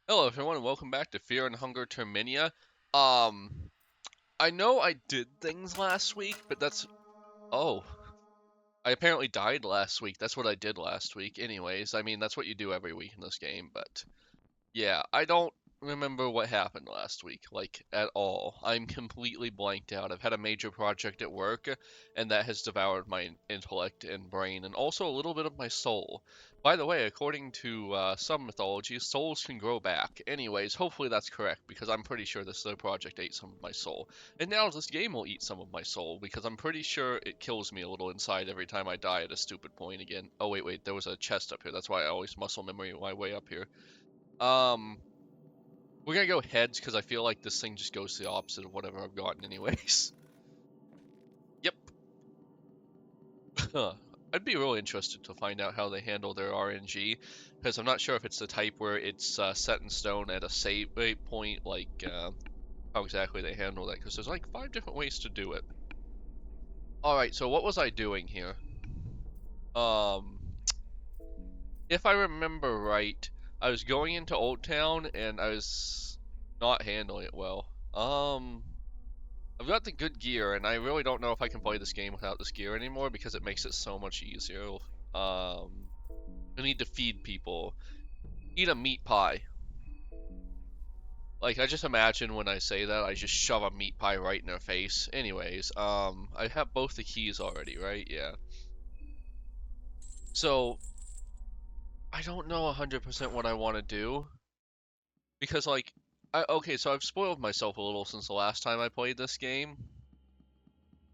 Hello everyone and welcome back to Fear and Hunger Termina. Um, I know I did things last week, but oh, I apparently died last week. That's what I did last week. Anyways, I mean, that's what you do every week in this game, but yeah, I don't remember what happened last week, like, at all. I'm completely blanked out. I've had a major project at work, and that has devoured my intellect and brain, and also a little bit of my soul. By the way, according to some mythologies, souls can grow back. Anyways, hopefully that's correct, because I'm pretty sure this other project ate some of my soul. And now this game will eat some of my soul, because I'm pretty sure it kills me a little inside every time I die at a stupid point again. Oh, wait, there was a chest up here. That's why I always muscle memory my way up here. Um, we're gonna go heads because I feel like this thing just goes the opposite of whatever I've gotten anyways. Yep. I'd be really interested to find out how they handle their RNG, because I'm not sure if it's the type where it's set in stone at a save point, like how exactly they handle that, because there's like 5 different ways to do it. Alright, so what was I doing here? Um, if I remember right, I was going into Old Town and I was not handling it well. I've got the good gear, and I really don't know if I can play this game without this gear anymore because it makes it so much easier. I need to feed people. Eat a meat pie. Like, I just imagine when I say that, I just shove a meat pie right in their face. Anyways, I have both the keys already, right? Yeah. So, I don't know 100% what I want to do because, like, okay, so I've spoiled myself a little since the last time I played this game.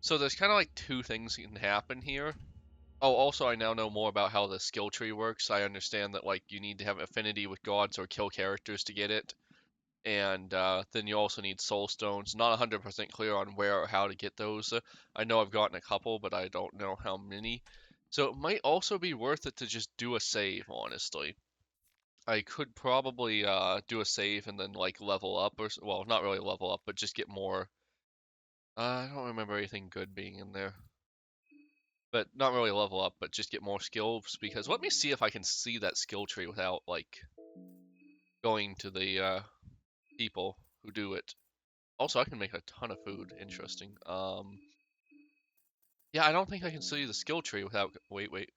So there's kind of like two things that can happen here. Oh, also, I now know more about how the skill tree works. I understand that, like, you need to have affinity with gods or kill characters to get it. And then you also need soul stones. Not 100% clear on where or how to get those. I know I've gotten a couple, but I don't know how many. So it might also be worth it to just do a save, honestly. I could probably do a save and then, like, level up, or, well, not really level up, but just get more. I don't remember anything good being in there. But not really level up, but just get more skills. Because let me see if I can see that skill tree without like going to the people who do it. Also, I can make a ton of food. Interesting. Yeah, I don't think I can see the skill tree without. Wait.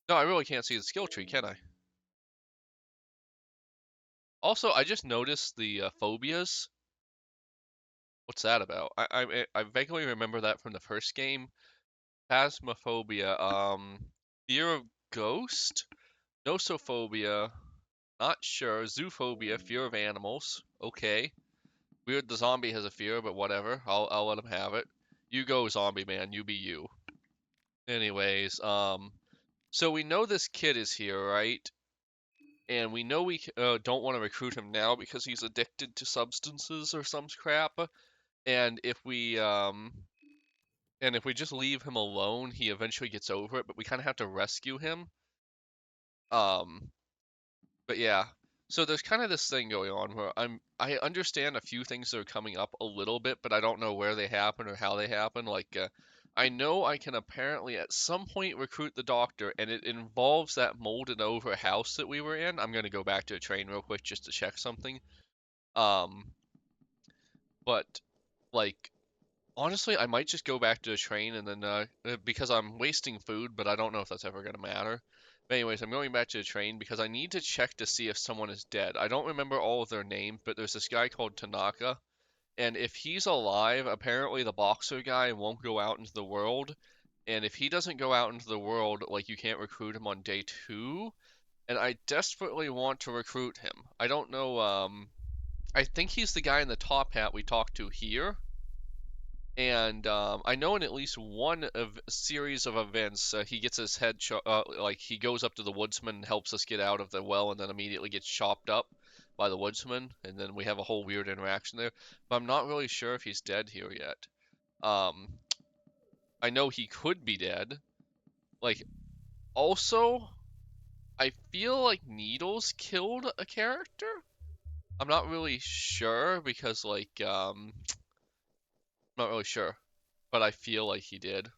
No, I really can't see the skill tree, can I? Also, I just noticed the phobias. What's that about? I vaguely remember that from the first game. Phasmophobia. Fear of ghost. Nosophobia. Not sure. Zoophobia, fear of animals. Okay. Weird the zombie has a fear, but whatever. I'll let him have it. You go, zombie man. You be you. Anyways, so we know this kid is here, right? And we know we don't want to recruit him now because he's addicted to substances or some crap. And if we just leave him alone, he eventually gets over it, but we kind of have to rescue him. Um, But yeah, so there's kind of this thing going on where I understand a few things that are coming up a little bit, but I don't know where they happen or how they happen. Like, I know I can apparently at some point recruit the doctor, and it involves that molded over house that we were in. I'm gonna go back to a train real quick just to check something. Um, but like honestly, I might just go back to the train and then because I'm wasting food, but I don't know if that's ever gonna matter. But anyways, I'm going back to the train because I need to check to see if someone is dead. I don't remember all of their names, but there's this guy called Tanaka, and if he's alive, apparently the boxer guy won't go out into the world. And if he doesn't go out into the world, like you can't recruit him on day two. And I desperately want to recruit him. I don't know. I think he's the guy in the top hat we talked to here. And I know in at least one of series of events, he gets his head like he goes up to the woodsman and helps us get out of the well, and then immediately gets chopped up by the woodsman, and then we have a whole weird interaction there. But I'm not really sure if he's dead here yet. Um, I know he could be dead. Like, also, I feel like Needles killed a character. I'm not really sure because, like, I'm not really sure, but I feel like he did.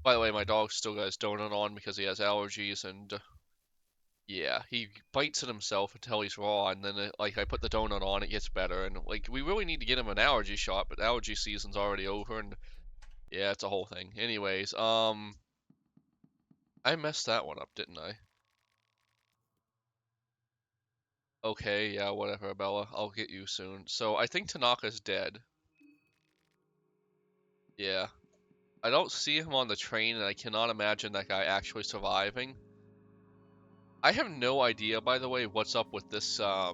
By the way, my dog still got his donut on because he has allergies, and yeah, he bites it himself until he's raw, and then like I put the donut on, it gets better, and like we really need to get him an allergy shot, but allergy season's already over, and yeah, it's a whole thing. Anyways, I messed that one up, didn't I? Okay, yeah, whatever, Bella. I'll get you soon. So I think Tanaka's dead. Yeah. I don't see him on the train, and I cannot imagine that guy actually surviving. I have no idea, by the way, what's up with this, I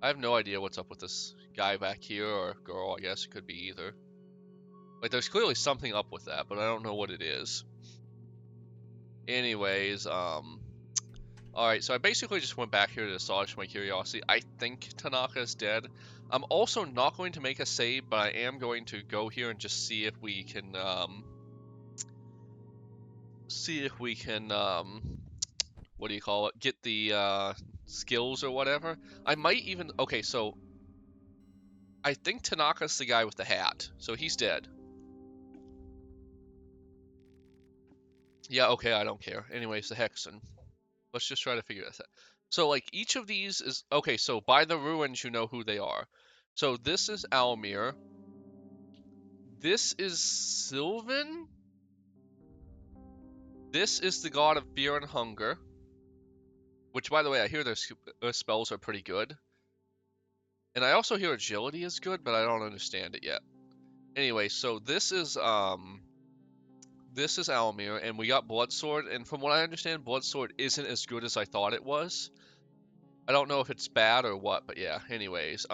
have no idea what's up with this guy back here, or girl, I guess it could be either. Like, there's clearly something up with that, but I don't know what it is. Anyways, alright, so I basically just went back here to assuage my curiosity. I think Tanaka is dead. I'm also not going to make a save, but I am going to go here and just see if we can, what do you call it? Get the, skills or whatever. I might even, okay, so I think Tanaka's the guy with the hat, so he's dead. Yeah, okay, I don't care. Anyways, the Hexen. Let's just try to figure this out. So, like, each of these is... Okay, so by the ruins, you know who they are. So this is Almir. This is Sylvan. This is the god of fear and hunger. Which, by the way, I hear their spells are pretty good. And I also hear agility is good, but I don't understand it yet. Anyway, so this is Almir, and we got Bloodsword, and from what I understand, Bloodsword isn't as good as I thought it was. I don't know if it's bad or what, but yeah, anyways,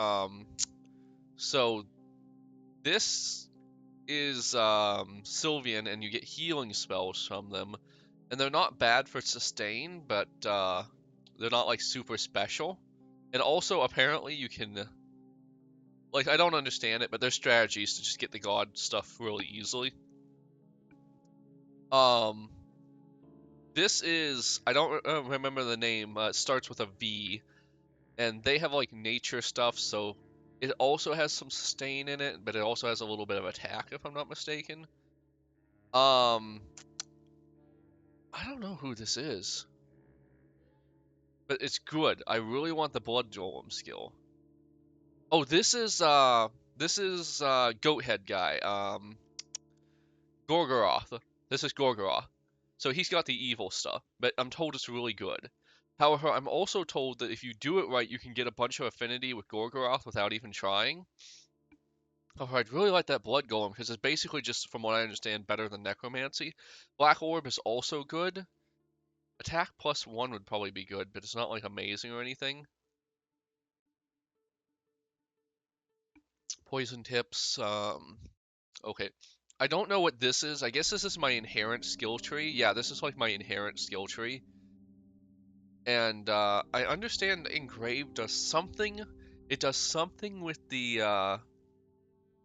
so this is Sylvian, and you get healing spells from them, and they're not bad for sustain, but they're not like super special. And also, apparently, you can like I don't understand it, but there's strategies to just get the god stuff really easily. Um, this is I don't remember the name. It starts with a V, and they have like nature stuff, so it also has some sustain in it, but it also has a little bit of attack, if I'm not mistaken. Um, I don't know who this is, but it's good. I really want the Blood Golem skill. Oh, this is Goat Head guy. Gorgoroth. This is Gorgoroth. So he's got the evil stuff, but I'm told it's really good. However, I'm also told that if you do it right, you can get a bunch of affinity with Gorgoroth without even trying. Oh, I'd really like that Blood Golem, because it's basically just, from what I understand, better than Necromancy. Black Orb is also good. Attack +1 would probably be good, but it's not, like, amazing or anything. Poison Tips, okay. I don't know what this is. I guess this is my inherent skill tree. Yeah, this is, like, my inherent skill tree. And, I understand Engrave does something... It does something with the,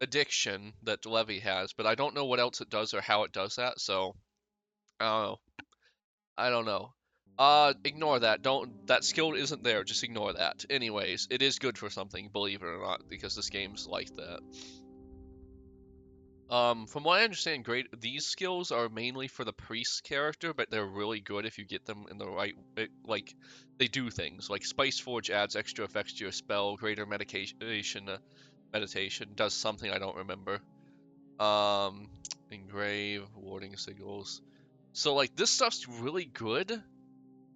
addiction that Levi has, but I don't know what else it does or how it does that, so I don't know. I don't know. Ignore that. That skill isn't there. Just ignore that. Anyways, it is good for something, believe it or not, because this game's like that. From what I understand, these skills are mainly for the priest character, but they're really good if you get them in the right, like, they do things. Like, Spice Forge adds extra effects to your spell, greater meditation does something I don't remember. Engrave, warding signals. So, like, this stuff's really good.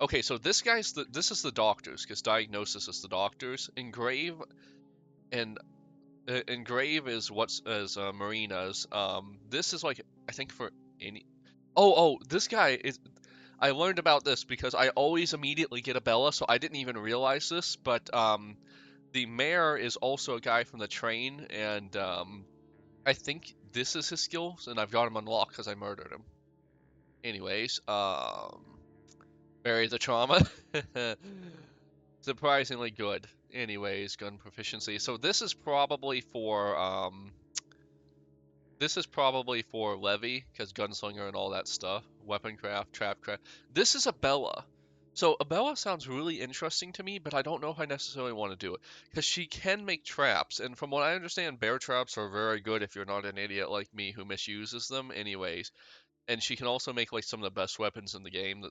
Okay, so this is the doctors, because diagnosis is the doctors. Engrave and Engrave is Marina's. This is like I think for any. Oh, this guy is. I learned about this because I always immediately get a Bella, so I didn't even realize this. But the mayor is also a guy from the train, and I think this is his skills, and I've got him unlocked because I murdered him. Anyways, bury the trauma. Surprisingly good. Anyways, gun proficiency. So this is probably for Levi, because gunslinger and all that stuff. Weaponcraft, trapcraft. This is a Bella. So a Bella sounds really interesting to me, but I don't know if I necessarily want to do it. Because she can make traps, and from what I understand, bear traps are very good if you're not an idiot like me who misuses them. Anyways, and she can also make like some of the best weapons in the game,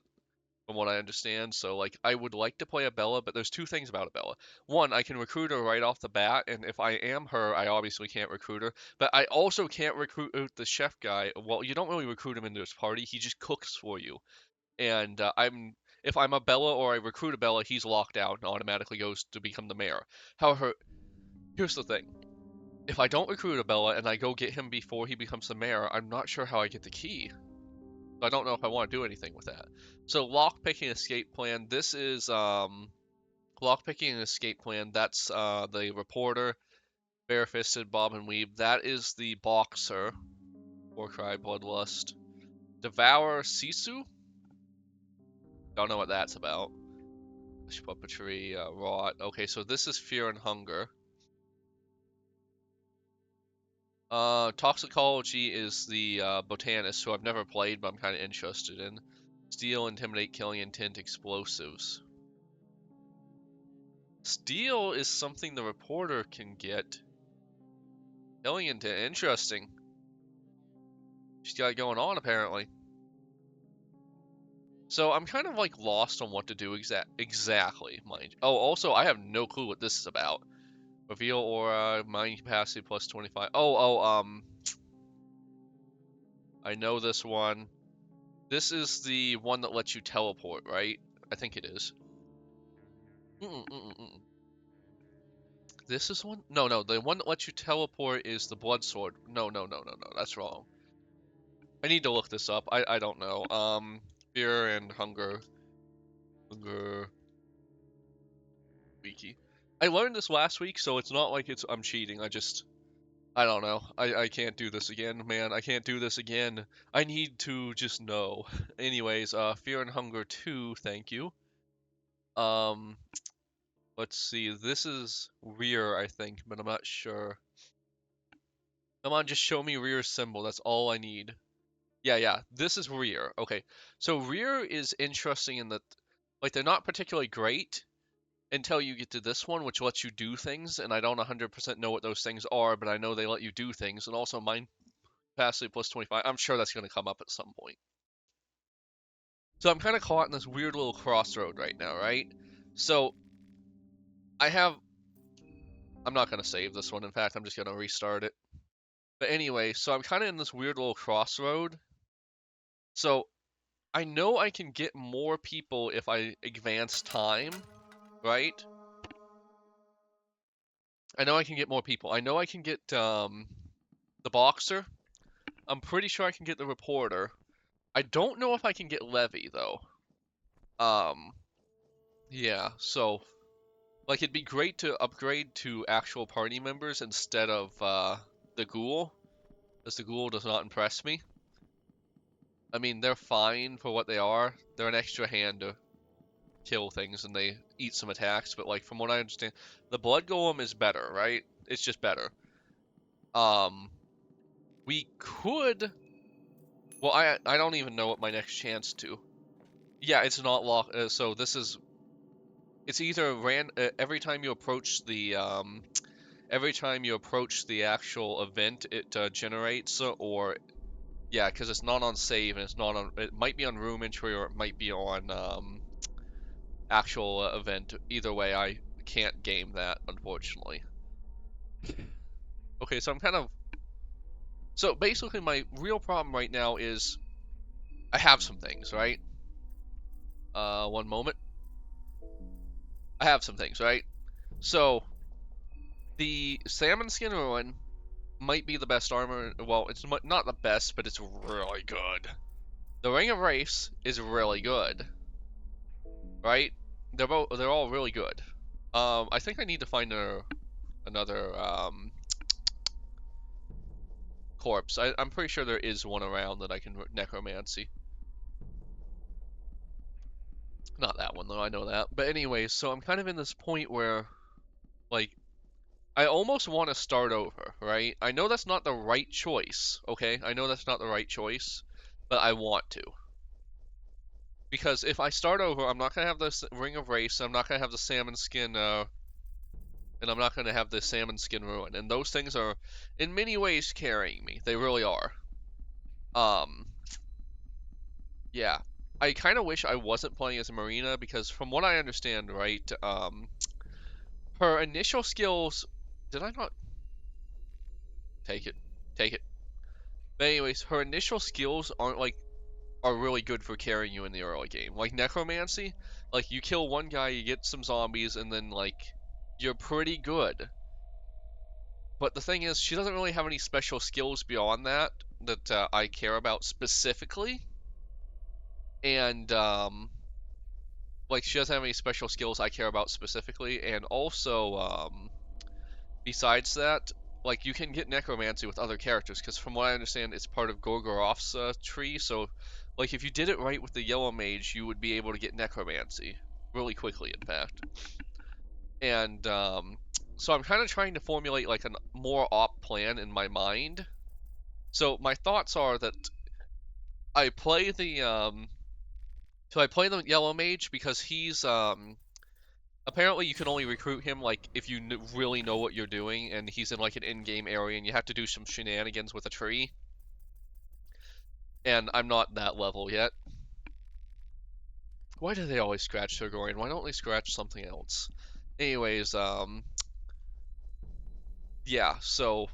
from what I understand. So like I would like to play a Bella, but there's two things about a Bella. One, I can recruit her right off the bat, and if I am her, I obviously can't recruit her. But I also can't recruit the chef guy. Well, you don't really recruit him into his party. He just cooks for you. And if I'm a Bella or I recruit a Bella, he's locked out and automatically goes to become the mayor. However, here's the thing. If I don't recruit a Bella and I go get him before he becomes the mayor, I'm not sure how I get the key. So I don't know if I want to do anything with that. So lockpicking escape plan. This is lockpicking and escape plan. That's the reporter, barefisted, bob and weave. That is the boxer, war cry, bloodlust, devour, sisu. Don't know what that's about. Puppetry, rot. Okay, so this is fear and hunger. Toxicology is the botanist, who I've never played, but I'm kind of interested in. Steal, intimidate, killing, intent, explosives. Steal is something the reporter can get. Killing intent, interesting. She's got it going on apparently. So I'm kind of like lost on what to do exactly, mind. Oh, also I have no clue what this is about. Reveal aura, mind capacity plus 25. I know this one. This is the one that lets you teleport, right? I think it is. This is one? No, the one that lets you teleport is the blood sword. No, that's wrong. I need to look this up. I don't know. Fear and hunger. Wiki. I learned this last week, so it's not like I'm cheating. I don't know. I can't do this again, man. I can't do this again. I need to just know. Anyways, Fear and Hunger 2, thank you. Um, let's see. This is rear, I think, but I'm not sure. Come on, just show me rear symbol. That's all I need. Yeah. This is rear. Okay. So rear is interesting in that, like, they're not particularly great until you get to this one, which lets you do things, and I don't 100% know what those things are, but I know they let you do things, and also mind capacity plus 25. I'm sure that's going to come up at some point. So I'm kind of caught in this weird little crossroad right now, right? So I'm not going to save this one. In fact, I'm just going to restart it. But anyway, so I'm kind of in this weird little crossroad. So I know I can get more people if I advance time, right? I know I can get more people. I know I can get the boxer. I'm pretty sure I can get the reporter. I don't know if I can get Levy though. Yeah, so like it'd be great to upgrade to actual party members instead of the ghoul, because the ghoul does not impress me. I mean, they're fine for what they are. They're an extra hand to kill things and they eat some attacks, but like from what I understand, the blood golem is better, right? It's just better. We could. Well, I don't even know what my next chance to. Yeah, it's not locked. So this is. It's either every time you approach the actual event, it generates, or yeah, because it's not on save and it's not on. It might be on room entry or it might be on actual event. Either way, I can't game that unfortunately. Okay, so I'm kind of. So basically, my real problem right now is I have some things, right? One moment. I have some things, right? So the salmon skin ruin might be the best armor. Well, it's not the best, but it's really good. The Ring of Wraiths is really good, right? They're all really good. I think I need to find another corpse. I'm pretty sure there is one around that I can necromancy. Not that one though, I know that. But anyways, so I'm kind of in this point where, like, I almost want to start over, right? I know that's not the right choice, okay? I know that's not the right choice, but I want to. Because if I start over, I'm not going to have the Ring of Race, I'm not going to have the Salmon Skin, and I'm not going to have the Salmon Skin Ruin. And those things are, in many ways, carrying me. They really are. Um, Yeah. I kind of wish I wasn't playing as a Marina because from what I understand, right, her initial skills, did I not take it? Take it. But anyways, her initial skills aren't like are really good for carrying you in the early game. Like necromancy, like you kill one guy, you get some zombies, and then like you're pretty good. But the thing is, she doesn't really have any special skills beyond that that I care about specifically, and like she doesn't have any special skills I care about specifically, and also besides that, like you can get necromancy with other characters because from what I understand, it's part of Gorgoroth's tree. So, like if you did it right with the yellow mage, you would be able to get necromancy really quickly. In fact, and so I'm kind of trying to formulate like a more op plan in my mind. So my thoughts are that I play the so I play the yellow mage because he's apparently you can only recruit him like if you really know what you're doing and he's in like an in-game area and you have to do some shenanigans with a tree. And I'm not that level yet. Why do they always scratch Tergorian? Why don't they scratch something else? Anyways, yeah, so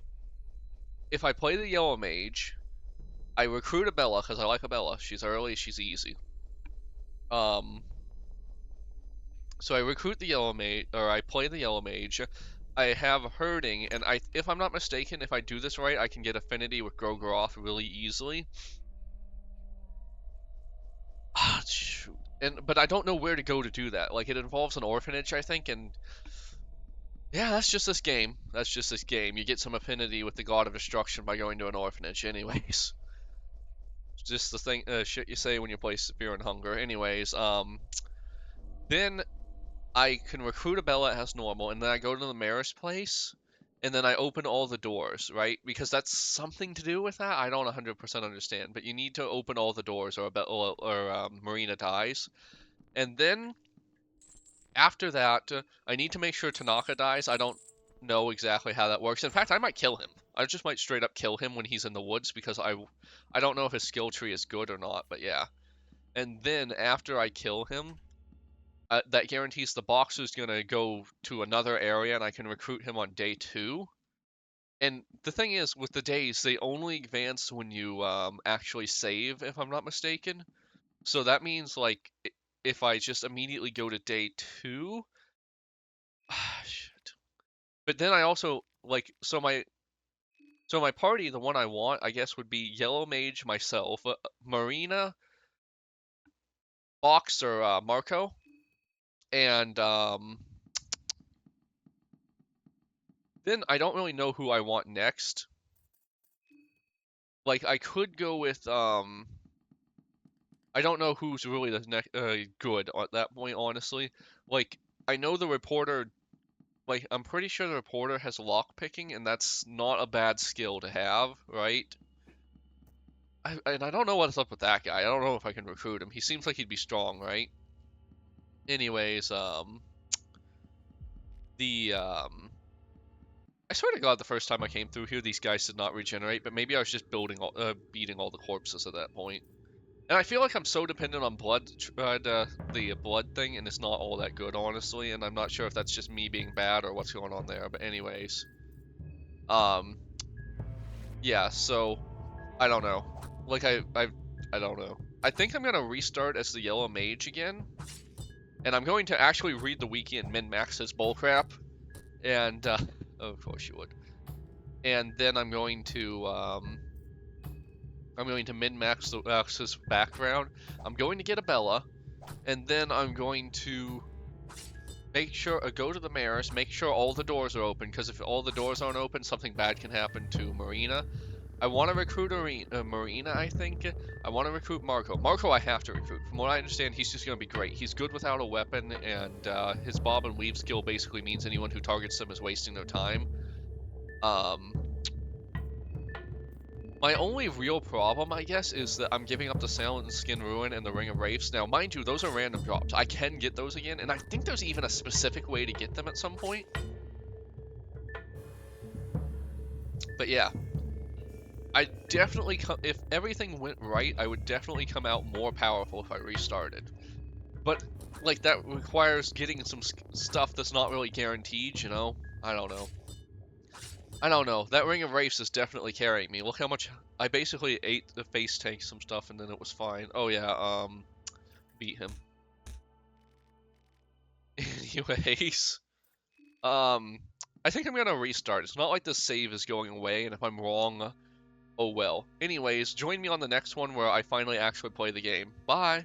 if I play the yellow mage, I recruit a Bella because I like a Bella. She's early, she's easy. Um, so I recruit the yellow mage, or I play the yellow mage. I have herding, and if I'm not mistaken, if I do this right, I can get affinity with Grogoroth really easily. Ah, shoot. But I don't know where to go to do that. Like it involves an orphanage, I think, and yeah, that's just this game. That's just this game. You get some affinity with the God of Destruction by going to an orphanage, anyways. Just the thing, shit you say when you play Fear and Hunger. Anyways, then I can recruit a Bella as normal, and then I go to the mayor's place, and then I open all the doors, right? Because that's something to do with that. I don't 100% understand, but you need to open all the doors, or a Bella or Marina dies, and then after that, I need to make sure Tanaka dies. I don't know exactly how that works. In fact, I might kill him. I just might straight up kill him when he's in the woods because I don't know if his skill tree is good or not, but yeah. And then after I kill him, that guarantees the boxer's gonna go to another area and I can recruit him on day 2. And the thing is, with the days, they only advance when you actually save, if I'm not mistaken. So that means like if I just immediately go to day 2, shit. But then I also like so my party, the one I want, I guess, would be Yellow Mage, myself, Marina, Boxer, Marco, and then I don't really know who I want next. Like I could go with I don't know who's really the next good at that point, honestly. Like I know the reporter. Like I'm pretty sure the reporter has lock picking, and that's not a bad skill to have, right? And I don't know what's up with that guy. I don't know if I can recruit him. He seems like he'd be strong, right? Anyways, I swear to God, the first time I came through here, these guys did not regenerate, but maybe I was just beating all the corpses at that point. And I feel like I'm so dependent on blood, the blood thing, and it's not all that good, honestly. And I'm not sure if that's just me being bad or what's going on there. But anyways, um, yeah. So I don't know. Like I don't know. I think I'm gonna restart as the yellow mage again, and I'm going to actually read the wiki and min-max his bullcrap. And oh, of course you would. And then I'm going to min-max his background. I'm going to get a Bella, and then I'm going to make sure go to the mayor's, make sure all the doors are open, because if all the doors aren't open, something bad can happen to Marina. I want to recruit Marina, I think. I want to recruit Marco. Marco I have to recruit. From what I understand, he's just going to be great. He's good without a weapon, and his bob and weave skill basically means anyone who targets him is wasting their time. My only real problem, I guess, is that I'm giving up the Silent Skin Ruin and the Ring of Wraiths. Now, mind you, those are random drops. I can get those again, and I think there's even a specific way to get them at some point. But yeah. I definitely if everything went right, I would definitely come out more powerful if I restarted. But like that requires getting some stuff that's not really guaranteed, you know? I don't know. I don't know. That Ring of Wraiths is definitely carrying me. Look how much I basically ate the face tank some stuff and then it was fine. Oh yeah, beat him. Anyways, I think I'm gonna restart. It's not like the save is going away, and if I'm wrong, oh well. Anyways, join me on the next one where I finally actually play the game. Bye!